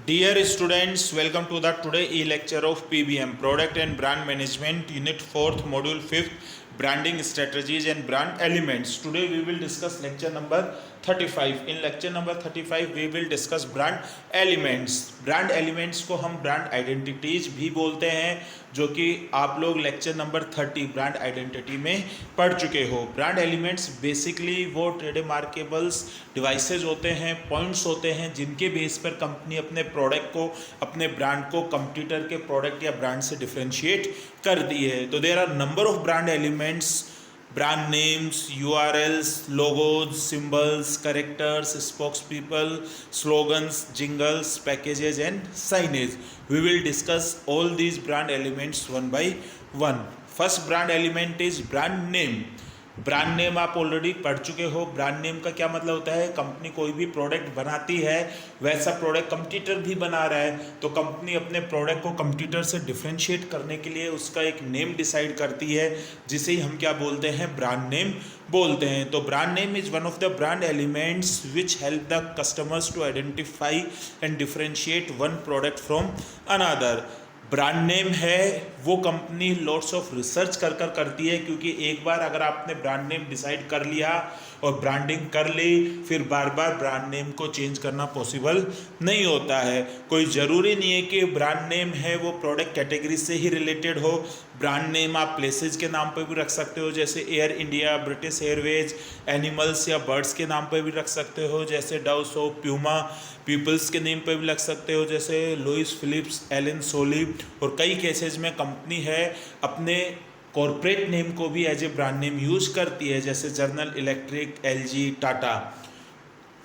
Dear students, welcome to the today e-lecture of PBM, Product and Brand Management, Unit 4th, Module 5th, Branding Strategies and Brand Elements. Today we will discuss lecture number 35. In lecture number 35 we will discuss brand elements. Brand elements को हम brand identities भी बोलते हैं, जो कि आप लोग lecture number 30 brand identity में पढ़ चुके हो। ब्रांड एलिमेंट्स बेसिकली वो ट्रेड मार्केबल्स डिवाइसेज होते हैं, पॉइंट्स होते हैं, जिनके बेस पर कंपनी अपने प्रोडक्ट को, अपने ब्रांड को कंपटीटर के प्रोडक्ट या ब्रांड से डिफरेंशिएट करती है। तो there are number of brand elements, brand names, URLs, logos, symbols, characters, spokespeople, slogans, jingles, packages and signage. We will discuss all these brand elements one by one. First brand element is brand name. Brand name आप already पढ़ चुके हो। Brand name का क्या मतलब होता है? Company कोई भी प्रोडक्ट बनाती है, वैसा प्रोडक्ट कंपटीटर भी बना रहा है, तो कंपनी अपने प्रोडक्ट को कंपटीटर से डिफरेंशिएट करने के लिए उसका एक नेम डिसाइड करती है, जिसे ही हम क्या बोलते हैं? ब्रांड नेम बोलते हैं। तो brand name is one of the brand elements which help the customers to identify and differentiate one product from another. Brand name है वो कंपनी लॉट्स ऑफ रिसर्च कर करती है, क्योंकि एक बार अगर आपने ब्रांड नेम डिसाइड कर लिया और ब्रांडिंग कर ली, फिर बार बार ब्रांड नेम को चेंज करना पॉसिबल नहीं होता है। कोई ज़रूरी नहीं है कि ब्रांड नेम है वो प्रोडक्ट कैटेगरी से ही रिलेटेड हो। ब्रांड नेम आप प्लेसेस के नाम पर भी रख सकते हो, जैसे air India, British Airways, animals या बर्ड्स के नाम पर भी रख सकते हो, जैसे डव सोप, प्यूमा, पीपल्स के नेम पर भी लग सकते हो, जैसे लुइस फिलिप्स, एलन सोली। और कई केसेस में कंपनी है अपने कॉरपोरेट नेम को भी as a brand name use करती है, जैसे General Electric, LG, Tata.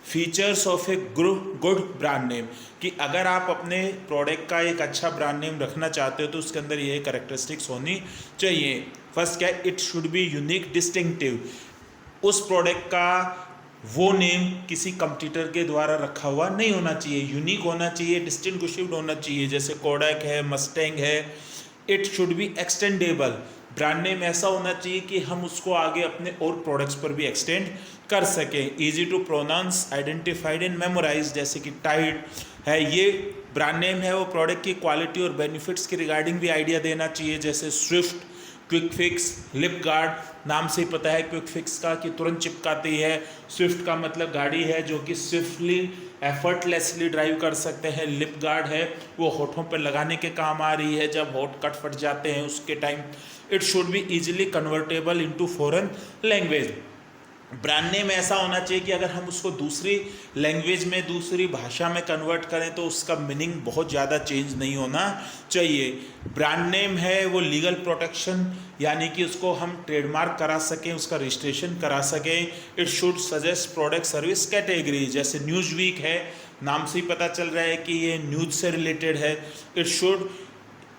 Features of a good brand name, कि अगर आप अपने प्रोडक्ट का एक अच्छा ब्रांड नेम रखना चाहते हो तो उसके अंदर ये कैरेक्टरिस्टिक्स होनी चाहिए। फर्स्ट क्या है? It should be unique, distinctive. उस प्रोडक्ट का वो नेम किसी कंपटीटर के द्वारा रखा हुआ नहीं होना चाहिए, यूनिक होना चाहिए, डिस्टिंग्विश्ड होना चाहिए, जैसे कोडैक है, मस्टैंग है। It should be extendable. Brand name ऐसा होना चाहिए कि हम उसको आगे अपने और प्रोडक्ट्स पर भी एक्सटेंड कर सकें। Easy to pronounce, identified and memorise, जैसे कि टाइड है, ये ब्रांड नेम है वो प्रोडक्ट की क्वालिटी और बेनिफिट्स के रिगार्डिंग भी आइडिया देना चाहिए, जैसे Swift, quick fix, lip guard. नाम से ही पता है क्विक फिक्स का कि तुरंत चिपकाती है। स्विफ्ट का मतलब गाड़ी है जो कि स्विफ्टली, एफर्टलेसली ड्राइव कर सकते हैं। लिप गार्ड है वो होठों पर लगाने के काम आ रही है जब होठ कट फट जाते हैं उसके time. It should be easily convertible into foreign language. Brand name ऐसा होना चाहिए कि अगर हम उसको दूसरी लैंग्वेज में, दूसरी भाषा में कन्वर्ट करें तो उसका मीनिंग बहुत ज़्यादा चेंज नहीं होना चाहिए। ब्रांड नेम है वो लीगल प्रोटेक्शन, यानी कि उसको हम ट्रेडमार्क करा सकें, उसका रजिस्ट्रेशन करा सकें। It should suggest product service category, जैसे न्यूज़ वीक है, नाम से ही पता चल रहा है कि ये न्यूज़ से रिलेटेड है। It should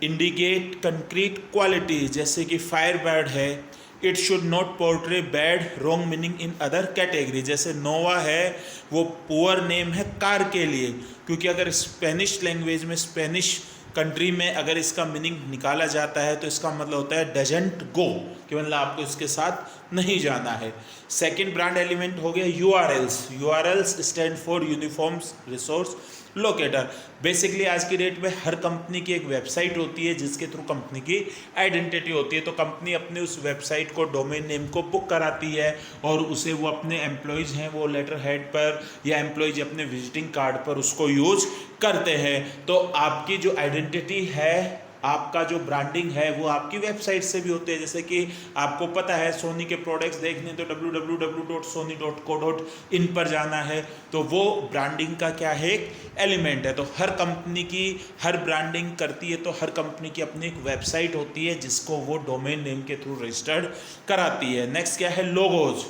indicate concrete quality, जैसे कि फायरबर्ड है। It should not portray bad wrong meaning in other category, जैसे नोवा है वो पुअर नेम है कार के लिए, क्योंकि अगर स्पेनिश लैंग्वेज में, स्पेनिश कंट्री में अगर इसका मीनिंग निकाला जाता है तो इसका मतलब होता है डजंट गो, कि मतलब आपको इसके साथ नहीं जाना है। सेकंड ब्रांड एलिमेंट हो गया URLs. URLs stand for uniforms resource locator. Basically आज की डेट में हर कंपनी की एक वेबसाइट होती है जिसके थ्रू कंपनी की आइडेंटिटी होती है, तो कंपनी अपने उस वेबसाइट को, डोमेन नेम को बुक कराती है और उसे वो अपने एम्प्लॉयज़ हैं वो लेटर हेड पर या एम्प्लॉयज़ अपने विजिटिंग कार्ड पर उसको यूज करते हैं। तो आपकी जो आइडेंटिटी है, आपका जो ब्रांडिंग है वो आपकी वेबसाइट से भी होते हैं, जैसे कि आपको पता है सोनी के प्रोडक्ट्स देखने तो www.sony.co.in पर जाना है, तो वो ब्रांडिंग का क्या है? एक एलिमेंट है। तो हर कंपनी की हर ब्रांडिंग करती है तो हर कंपनी की अपनी एक वेबसाइट होती है जिसको वो डोमेन नेम के थ्रू रजिस्टर्ड कराती है। नेक्स्ट क्या है? लोगोज।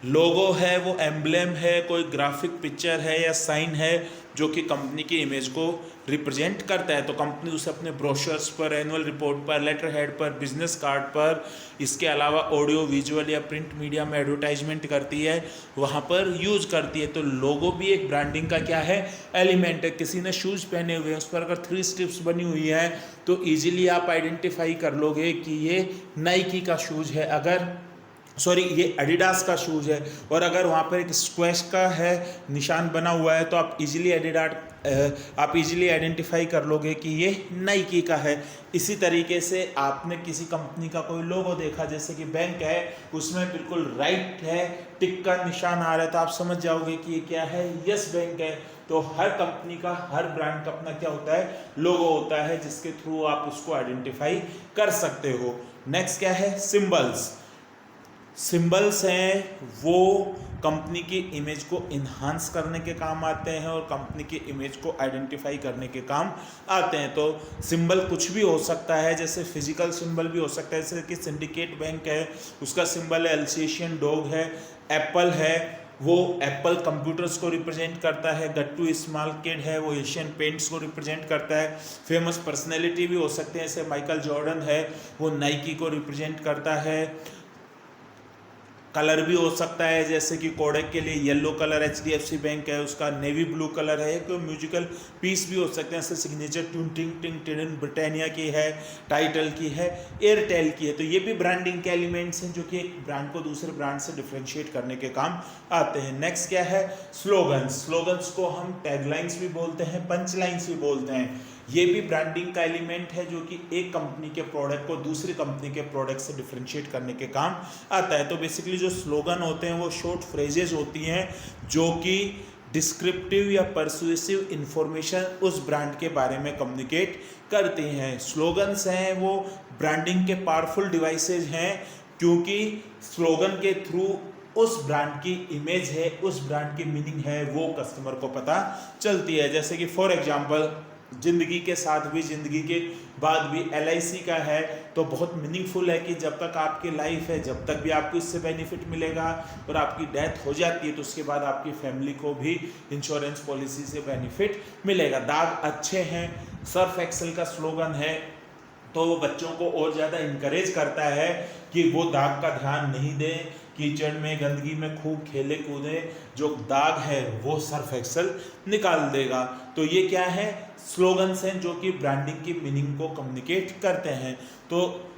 लोगो है वो एम्ब्लेम है, कोई ग्राफिक पिक्चर है या साइन है जो कि कंपनी की इमेज को रिप्रेजेंट करता है, तो कंपनी उसे अपने ब्रोशर्स पर, एनुअल रिपोर्ट पर, लेटर हेड पर, बिजनेस कार्ड पर, इसके अलावा ऑडियो विजुअल या प्रिंट मीडिया में एडवर्टाइजमेंट करती है, वहाँ पर यूज करती है। तो लोगो भी एक ब्रांडिंग का क्या है? एलिमेंट है। किसी ने शूज़ पहने हुए हैं, उस पर अगर 3 स्ट्रिप्स बनी हुई है तो ईजिली आप आइडेंटिफाई कर लोगे कि ये नाइकी का शूज़ है। अगर सॉरी ये एडिडास का शूज़ है, और अगर वहाँ पर एक स्क्वैश का है निशान बना हुआ है तो आप इजीली आइडेंटिफाई कर लोगे कि ये नाइकी का है। इसी तरीके से आपने किसी कंपनी का कोई लोगो देखा, जैसे कि बैंक है, उसमें बिल्कुल राइट है टिक का निशान आ रहा है, तो आप समझ जाओगे कि ये क्या है, यस बैंक है। तो हर कंपनी का, हर ब्रांड का अपना क्या होता है, लोगो होता है, जिसके थ्रू आप उसको आइडेंटिफाई कर सकते हो। नेक्स्ट क्या है, सिंबल्स। सिंबल्स हैं वो कंपनी की इमेज को इन्हांस करने के काम आते हैं और कंपनी की इमेज को आइडेंटिफाई करने के काम आते हैं। तो सिंबल कुछ भी हो सकता है, जैसे फिजिकल सिंबल भी हो सकता है, जैसे कि सिंडिकेट बैंक है, उसका सिंबल है अल्सेशियन डॉग है। एप्पल है, वो एप्पल कंप्यूटर्स को रिप्रेजेंट करता है। गट्टू स्मॉल किड है, वो एशियन पेंट्स को रिप्रेजेंट करता है। फेमस पर्सनैलिटी भी हो सकते हैं, जैसे माइकल जॉर्डन है, वो नाइकी को रिप्रेजेंट करता है। कलर भी हो सकता है, जैसे कि कोडक के लिए येलो कलर, HDFC बैंक है उसका नेवी ब्लू कलर है। एक म्यूजिकल पीस भी हो सकते हैं, जैसे सिग्नेचर ट्यून टिंग टिंग टिन ब्रिटानिया की है, टाइटल की है, एयरटेल की है। तो ये भी ब्रांडिंग के एलिमेंट्स हैं जो कि एक ब्रांड को दूसरे ब्रांड से डिफ्रेंशिएट करने के काम आते हैं। नेक्स्ट क्या है, स्लोगन्स। स्लोगन्स को हम टैगलाइंस भी बोलते हैं, पंच लाइन्स भी बोलते हैं। ये भी ब्रांडिंग का एलिमेंट है जो कि एक कंपनी के प्रोडक्ट को दूसरी कंपनी के प्रोडक्ट से डिफरेंशिएट करने के काम आता है। तो बेसिकली जो स्लोगन होते हैं वो शॉर्ट फ्रेजेज होती हैं जो कि डिस्क्रिप्टिव या परसुएसिव इंफॉर्मेशन उस ब्रांड के बारे में कम्युनिकेट करती हैं। स्लोगन्स हैं वो ब्रांडिंग के पावरफुल डिवाइसेज हैं, क्योंकि स्लोगन के थ्रू उस ब्रांड की इमेज है, उस ब्रांड की मीनिंग है, वो कस्टमर को पता चलती है। जैसे कि फॉर एग्जांपल जिंदगी के साथ भी, जिंदगी के बाद भी, LIC का है, तो बहुत मीनिंगफुल है कि जब तक आपकी लाइफ है, जब तक भी आपको इससे बेनिफिट मिलेगा, और आपकी डेथ हो जाती है तो उसके बाद आपकी फैमिली को भी इंश्योरेंस पॉलिसी से बेनिफिट मिलेगा। दाग अच्छे हैं, सर्फ एक्सेल का स्लोगन है, तो वो बच्चों को और ज़्यादा इनकरेज करता है कि वो दाग का ध्यान नहीं दें, कीचड़ में, गंदगी में खूब खेले कूदे, जो दाग है वो सर्फ एक्सेल निकाल देगा। तो ये क्या है, स्लोगन्स हैं जो कि ब्रांडिंग की मीनिंग को कम्युनिकेट करते हैं। तो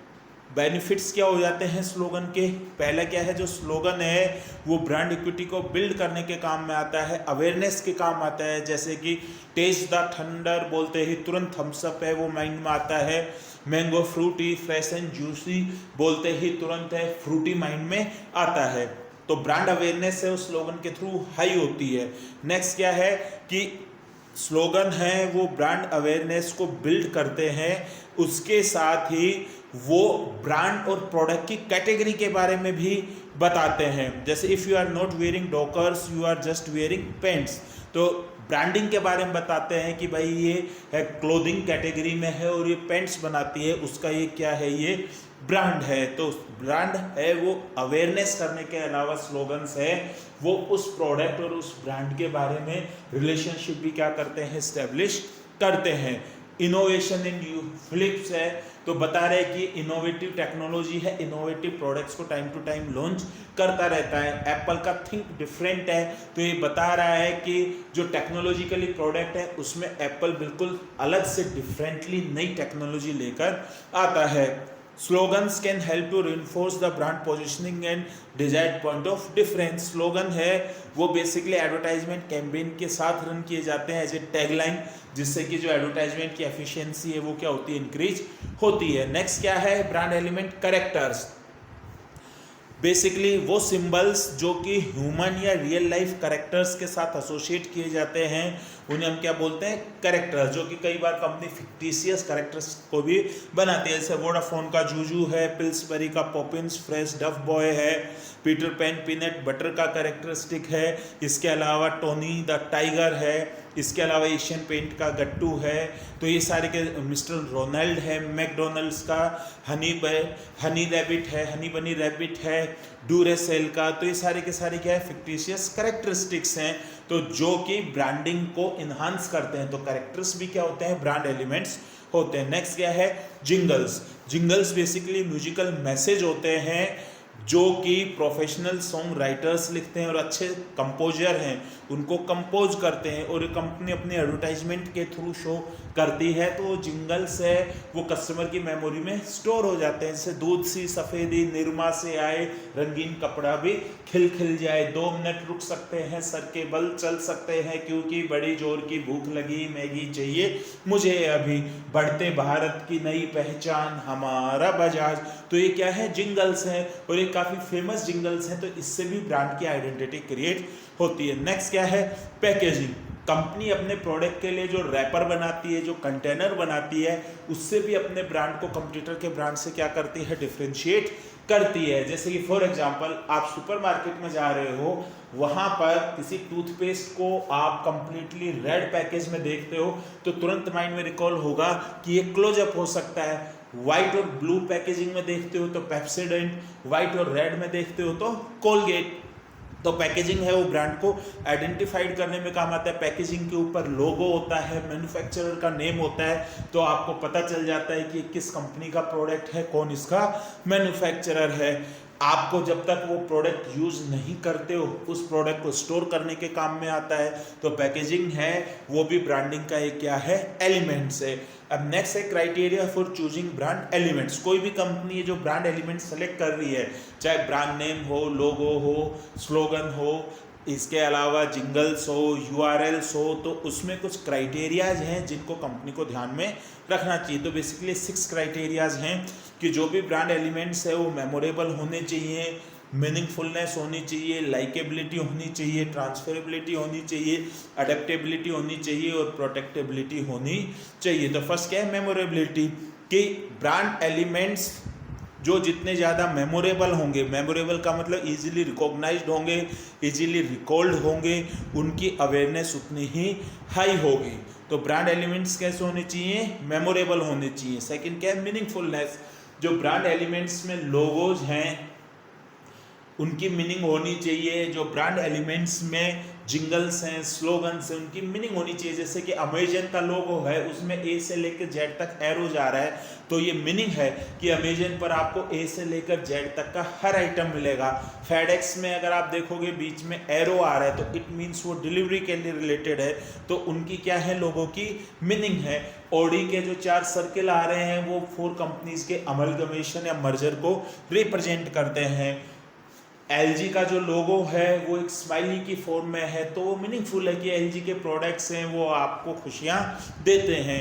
बेनिफिट्स क्या हो जाते हैं स्लोगन के, पहला क्या है, जो स्लोगन है वो ब्रांड इक्विटी को बिल्ड करने के काम में आता है, अवेयरनेस के काम आता है। जैसे कि टेस्ट द थंडर बोलते ही तुरंत थम्स अप है वो माइंड में आता है। Mango Frooti, fresh and juicy बोलते ही तुरंत है फ्रूटी माइंड में आता है। तो ब्रांड अवेयरनेस है उस स्लोगन के थ्रू हाई होती है। नेक्स्ट क्या है कि स्लोगन है वो ब्रांड अवेयरनेस को बिल्ड करते हैं, उसके साथ ही वो ब्रांड और प्रोडक्ट की कैटेगरी के बारे में भी बताते हैं। जैसे if you are not wearing Dockers, you are just wearing pants. तो ब्रांडिंग के बारे में बताते हैं कि भाई ये है क्लोथिंग कैटेगरी में है और ये पेंट्स बनाती है, उसका ये क्या है, ये ब्रांड है। तो ब्रांड है वो अवेयरनेस करने के अलावा स्लोगन्स है वो उस प्रोडक्ट और उस ब्रांड के बारे में रिलेशनशिप भी क्या करते हैं, एस्टेब्लिश करते हैं। इनोवेशन इन यू फिलिप्स है, तो बता रहे कि इनोवेटिव टेक्नोलॉजी है, इनोवेटिव प्रोडक्ट्स को टाइम टू टाइम लॉन्च करता रहता है। एप्पल का थिंक डिफरेंट है, तो ये बता रहा है कि जो टेक्नोलॉजिकली प्रोडक्ट है उसमें एप्पल बिल्कुल अलग से डिफरेंटली नई टेक्नोलॉजी लेकर आता है। Slogans can help to reinforce the brand positioning and desired point of difference. Slogan है वो बेसिकली एडवर्टाइजमेंट कैंपेन के साथ रन किए जाते हैं एज ए टैगलाइन, जिससे कि जो एडवर्टाइजमेंट की एफिशिएंसी है वो क्या होती है, इंक्रीज होती है। नेक्स्ट क्या है, ब्रांड एलिमेंट कैरेक्टर्स। बेसिकली वो सिंबल्स जो कि ह्यूमन या रियल लाइफ कैरेक्टर्स के साथ एसोसिएट किए जाते हैं उन्हें हम क्या बोलते हैं, कैरेक्टर्स, जो कि कई बार कंपनी फिक्टिशियस कैरेक्टर्स को भी बनाती है। जैसे वोडाफोन का जूजू है, पिल्सबरी का पॉपिंस, फ्रेश डफ बॉय है, पीटर पैन पीनट बटर का कैरेक्टरिस्टिक है, इसके अलावा टोनी द टाइगर है, इसके अलावा एशियन पेंट का गट्टू है। तो ये सारे के मिस्टर रोनाल्ड है, मैकडोनल्ड्स का हनी रैबिट है, हनी बनी रैबिट है, डूरेसेल का। तो ये सारे के सारे क्या है, फिक्टिशियस कैरेक्टरिस्टिक्स हैं, तो जो कि ब्रांडिंग को इन्हांस करते हैं। तो कैरेक्टर्स भी क्या होते हैं, ब्रांड एलिमेंट्स होते हैं। नेक्स्ट क्या है, jingles. Jingles basically musical message होते हैं जो कि प्रोफेशनल सॉन्ग राइटर्स लिखते हैं और अच्छे कंपोजर हैं उनको कंपोज करते हैं और कंपनी अपने एडवर्टाइजमेंट के थ्रू शो करती है, तो जिंगल्स है वो कस्टमर की मेमोरी में स्टोर हो जाते हैं। जैसे दूध सी सफ़ेदी निरमा से आए, रंगीन कपड़ा भी खिल खिल जाए, 2 मिनट रुक सकते हैं, सर के बल चल सकते हैं, क्योंकि बड़ी जोर की भूख लगी, मैगी चाहिए मुझे अभी, बढ़ते भारत की नई पहचान हमारा बजाज। तो ये क्या है, जिंगल्स हैं और ये काफ़ी फेमस जिंगल्स हैं, तो इससे भी ब्रांड की आइडेंटिटी क्रिएट होती है। नेक्स्ट क्या है, पैकेजिंग। कंपनी अपने प्रोडक्ट के लिए जो रैपर बनाती है, जो कंटेनर बनाती है, उससे भी अपने ब्रांड को कंपटीटर के ब्रांड से क्या करती है, डिफ्रेंशिएट करती है। जैसे कि फॉर एग्जांपल आप सुपरमार्केट में जा रहे हो, वहां पर किसी टूथपेस्ट को आप कंप्लीटली रेड पैकेज में देखते हो तो तुरंत माइंड में रिकॉल होगा कि ये क्लोजअप हो सकता है। व्हाइट और ब्लू पैकेजिंग में देखते हो तो पेप्सोडेंट, व्हाइट और रेड में देखते हो तो कोलगेट। तो पैकेजिंग है वो ब्रांड को आइडेंटिफाइड करने में काम आता है। पैकेजिंग के ऊपर लोगो होता है, मैन्युफैक्चरर का नेम होता है, तो आपको पता चल जाता है कि किस कंपनी का प्रोडक्ट है, कौन इसका मैन्युफैक्चरर है। आपको जब तक वो प्रोडक्ट यूज़ नहीं करते हो, उस प्रोडक्ट को स्टोर करने के काम में आता है। तो पैकेजिंग है वो भी ब्रांडिंग का एक क्या है, एलिमेंट्स है। अब नेक्स्ट है criteria for choosing brand elements. कोई भी कंपनी है जो ब्रांड एलिमेंट सेलेक्ट कर रही है, चाहे ब्रांड नेम हो, लोगो हो, स्लोगन हो, इसके अलावा जिंगल्स हो, यूआरएल्स हो, तो उसमें कुछ क्राइटेरियाज हैं जिनको कंपनी को ध्यान में रखना चाहिए। तो बेसिकली 6 क्राइटेरियाज हैं कि जो भी ब्रांड एलिमेंट्स है वो मेमोरेबल होने चाहिए, मीनिंगफुलनेस होनी चाहिए, लाइकेबिलिटी होनी चाहिए, ट्रांसफरेबिलिटी होनी चाहिए, अडेप्टेबिलिटी होनी चाहिए और प्रोटेक्टेबिलिटी होनी चाहिए। तो फर्स्ट क्या है, मेमोरेबिलिटी, कि ब्रांड एलिमेंट्स जो जितने ज़्यादा मेमोरेबल होंगे, मेमोरेबल का मतलब इजीली रिकॉग्नाइज्ड होंगे, इजीली रिकॉल्ड होंगे, उनकी अवेयरनेस उतनी ही हाई होगी। तो ब्रांड एलिमेंट्स कैसे होने चाहिए, मेमोरेबल होने चाहिए। सेकंड क्या है, मीनिंगफुलनेस। जो ब्रांड एलिमेंट्स में लोगोज हैं उनकी मीनिंग होनी चाहिए। जो ब्रांड एलिमेंट्स में जिंगल्स हैं, स्लोगन्स हैं, उनकी मीनिंग होनी चाहिए। जैसे कि अमेजन का लोगो है, उसमें ए से लेकर जेड तक एरो जा रहा है, तो ये मीनिंग है कि अमेजन पर आपको ए से लेकर जेड तक का हर आइटम मिलेगा। फेडेक्स में अगर आप देखोगे बीच में एरो आ रहा है तो इट मीन्स वो डिलीवरी के लिए रिलेटेड है, तो उनकी क्या है, लोगों की मीनिंग है। ऑडी के जो 4 सर्किल आ रहे हैं वो 4 कंपनीज के अमलगमेशन या मर्जर को रिप्रेजेंट करते हैं। एलजी का जो लोगो है वो एक स्माइली की फॉर्म में है, तो वो मीनिंगफुल है कि एलजी के प्रोडक्ट्स हैं वो आपको खुशियाँ देते हैं।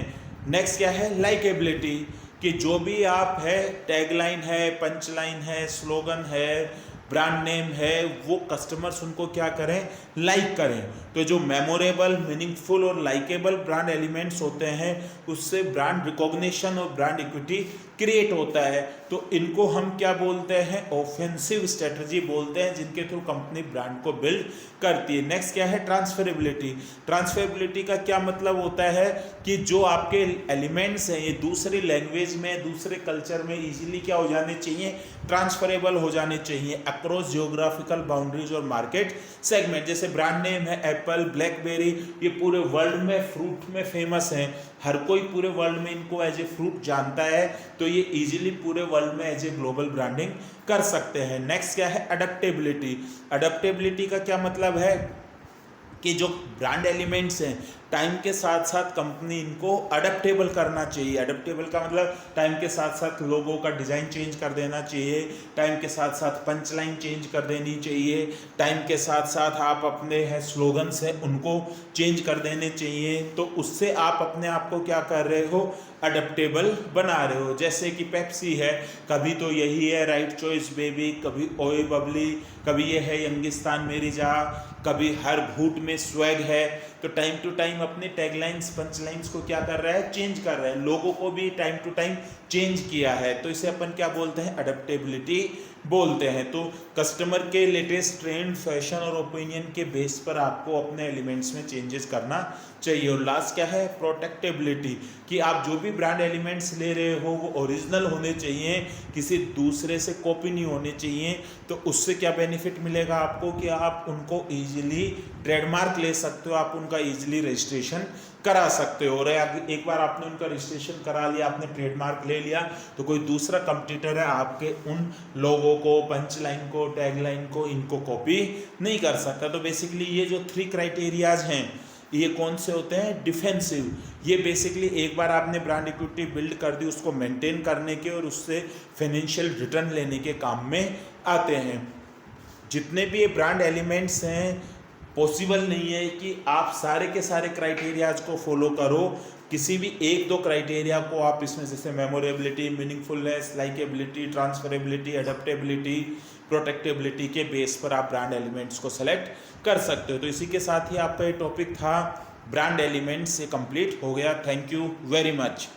नेक्स्ट क्या है, लाइकेबिलिटी, कि जो भी आप है, टैगलाइन है, पंच लाइन है, स्लोगन है, ब्रांड नेम है, वो कस्टमर्स उनको क्या करें, लाइक करें। तो जो मेमोरेबल, मीनिंगफुल और लाइकेबल ब्रांड एलिमेंट्स होते हैं उससे ब्रांड रिकॉग्निशन और ब्रांड इक्विटी क्रिएट होता है। तो इनको हम क्या बोलते हैं, ऑफेंसिव स्ट्रेटजी बोलते हैं, जिनके थ्रू कंपनी ब्रांड को बिल्ड करती है। नेक्स्ट क्या है, ट्रांसफरेबिलिटी। ट्रांसफरेबिलिटी का क्या मतलब होता है कि जो आपके एलिमेंट्स हैं ये दूसरी लैंग्वेज में, दूसरे कल्चर में इजीली क्या हो जाने चाहिए, ट्रांसफरेबल हो जाने चाहिए अक्रॉस जियोग्राफिकल बाउंड्रीज और मार्केट सेगमेंट। जैसे ब्रांड नेम है एप्पल, ब्लैकबेरी, ये पूरे वर्ल्ड में फ्रूट में फेमस हैं, हर कोई पूरे वर्ल्ड में इनको एज ए फ्रूट जानता है, तो ये इजीली पूरे वर्ल्ड में एज ए ग्लोबल ब्रांडिंग कर सकते हैं। नेक्स्ट क्या है, अडेप्टेबिलिटी। अडेप्टेबिलिटी का क्या मतलब है कि जो ब्रांड एलिमेंट्स हैं टाइम के साथ साथ कंपनी इनको अडेप्टेबल करना चाहिए। अडेप्टेबल का मतलब टाइम के साथ साथ लोगों का डिज़ाइन चेंज कर देना चाहिए, टाइम के साथ साथ पंच लाइन चेंज कर देनी चाहिए, टाइम के साथ साथ आप अपने हैं स्लोगन्स हैं उनको चेंज कर देने चाहिए। तो उससे आप अपने आप को क्या कर रहे हो, अडेप्टेबल बना रहे हो। जैसे कि पेप्सी है, कभी तो यही है राइट चॉइस बेबी, कभी ओए बबली, कभी ये है यंगिस्तान मेरी जहाँ, कभी हर भूट में स्वैग है। तो टाइम टू टाइम अपने टैगलाइंस, पंच लाइन्स को क्या कर रहा है, चेंज कर रहा है। लोगों को भी टाइम टू टाइम चेंज किया है, तो इसे अपन क्या बोलते हैं, अडेप्टेबिलिटी बोलते हैं। तो कस्टमर के लेटेस्ट ट्रेंड, फैशन और ओपिनियन के बेस पर आपको अपने एलिमेंट्स में चेंजेस करना चाहिए। और लास्ट क्या है, प्रोटेक्टेबिलिटी, कि आप जो भी ब्रांड एलिमेंट्स ले रहे हो वो ओरिजिनल होने चाहिए, किसी दूसरे से कॉपी नहीं होने चाहिए। तो उससे क्या बेनिफिट मिलेगा आपको कि आप उनको ईजिली ट्रेडमार्क ले सकते हो, आप उनका ईजिली रजिस्ट्रेशन करा सकते हो। और एक बार आपने उनका रजिस्ट्रेशन करा लिया, आपने ट्रेडमार्क ले लिया, तो कोई दूसरा कंपटीटर है आपके उन लोगों लोगो को, पंच लाइन को, टैग लाइन को, इनको कॉपी नहीं कर सकता। तो बेसिकली ये जो 3 क्राइटेरियाज हैं ये कौन से होते हैं? डिफेंसिव। ये बेसिकली एक बार आपने ब्रांड इक्विटी बिल्ड कर दी, उसको मेंटेन करने के और उससे फाइनेंशियल रिटर्न लेने के काम में आते हैं। जितने भी ये ब्रांड एलिमेंट्स हैं, पॉसिबल नहीं है कि आप सारे के सारे क्राइटेरियाज को फॉलो करो। किसी भी 1-2 क्राइटेरिया को आप इसमें, जैसे मेमोरेबिलिटी, मीनिंगफुलनेस, लाइकेबिलिटी, ट्रांसफरेबिलिटी, एडेप्टेबिलिटी, प्रोटेक्टेबिलिटी के बेस पर आप ब्रांड एलिमेंट्स को सेलेक्ट कर सकते हो। तो इसी के साथ ही आपका ये टॉपिक था ब्रांड एलिमेंट्स, ये कंप्लीट हो गया। Thank you very much.